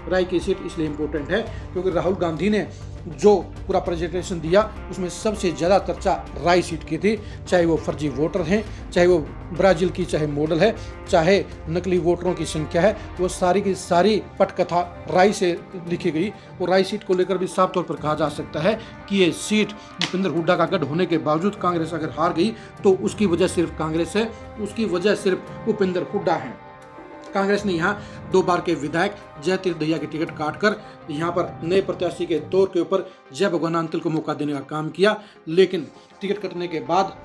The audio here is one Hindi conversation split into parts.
राय की सीट इसलिए इम्पोर्टेंट है क्योंकि राहुल गांधी ने जो पूरा प्रेजेंटेशन दिया उसमें सबसे ज़्यादा चर्चा राय सीट की थी। चाहे वो फर्जी वोटर हैं, चाहे वो ब्राज़ील की चाहे मॉडल है, चाहे नकली वोटरों की संख्या है, वो सारी की सारी पटकथा राय से लिखी गई। और राय सीट को लेकर भी साफ तौर पर कहा जा सकता है कि ये सीट भूपेंद्र हुड्डा का गढ़ होने के बावजूद कांग्रेस अगर हार गई तो उसकी वजह सिर्फ कांग्रेस है, उसकी वजह सिर्फ भूपेंद्र हुड्डा है। कांग्रेस ने यहाँ 2 बार के विधायक जय तीर्थ दहिया की टिकट काटकर यहाँ पर नए प्रत्याशी के तौर के ऊपर जय भगवान अंतिल को मौका देने का काम किया, लेकिन टिकट कटने के बाद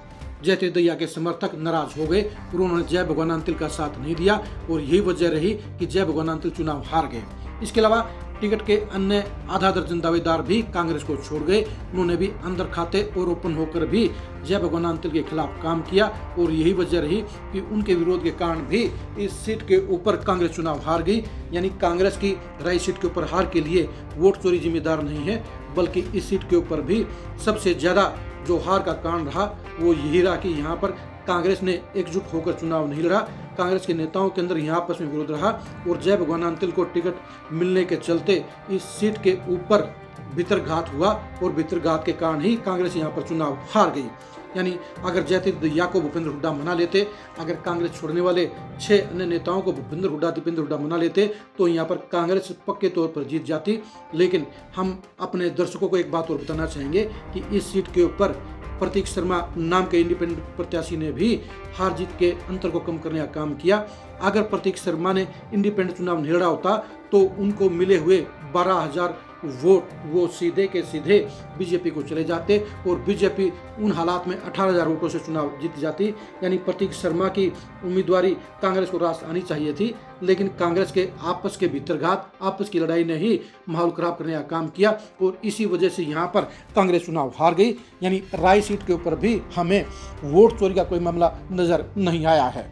जय तीर्थ दहिया के समर्थक नाराज हो गए और उन्होंने जय भगवान अंतिल का साथ नहीं दिया और यही वजह रही कि जय भगवान अंतिल चुनाव हार गए। इसके अलावा टिकट के अन्य आधा दर्जन दावेदार भी कांग्रेस को छोड़ गए। उन्होंने भी अंदर खाते और ओपन होकर भी जय भगवान अंतिल के खिलाफ काम किया और यही वजह रही कि उनके विरोध के कारण भी इस सीट के ऊपर कांग्रेस चुनाव हार गई। यानी कांग्रेस की राय सीट के ऊपर हार के लिए वोट चोरी जिम्मेदार नहीं है, बल्कि इस सीट के ऊपर भी सबसे ज्यादा जो हार का कारण रहा वो यही रहा कि यहाँ पर कांग्रेस ने एकजुट होकर चुनाव नहीं लड़ा। कांग्रेस के नेताओं के अंदर यहाँ आपस में विरोध रहा और जय भगवान अंतिल को टिकट मिलने के चलते इस सीट के ऊपर भितरघात हुआ और भितरघात के कारण ही कांग्रेस यहाँ पर चुनाव हार गई। यानी अगर जय तीर्थ दहिया को भूपेंद्र हुड्डा मना लेते, अगर कांग्रेस छोड़ने वाले 6 अन्य नेताओं को भूपेंद्र हुड्डा मना लेते तो यहाँ पर कांग्रेस पक्के तौर पर जीत जाती। लेकिन हम अपने दर्शकों को एक बात और बताना चाहेंगे कि इस सीट के ऊपर प्रतीक शर्मा नाम के इंडिपेंडेंट प्रत्याशी ने भी हार जीत के अंतर को कम करने का काम किया। अगर प्रतीक शर्मा ने इंडिपेंडेंट चुनाव नहीं लड़ा होता तो उनको मिले हुए 12,000 वोट वो सीधे के सीधे बीजेपी को चले जाते और बीजेपी उन हालात में 18,000 वोटों से चुनाव जीत जाती। यानी प्रतीक शर्मा की उम्मीदवारी कांग्रेस को रास आनी चाहिए थी, लेकिन कांग्रेस के आपस के भीतरघात, आपस की लड़ाई ने ही माहौल खराब करने का काम किया और इसी वजह से यहाँ पर कांग्रेस चुनाव हार गई। यानी राय सीट के ऊपर भी हमें वोट चोरी का कोई मामला नजर नहीं आया है।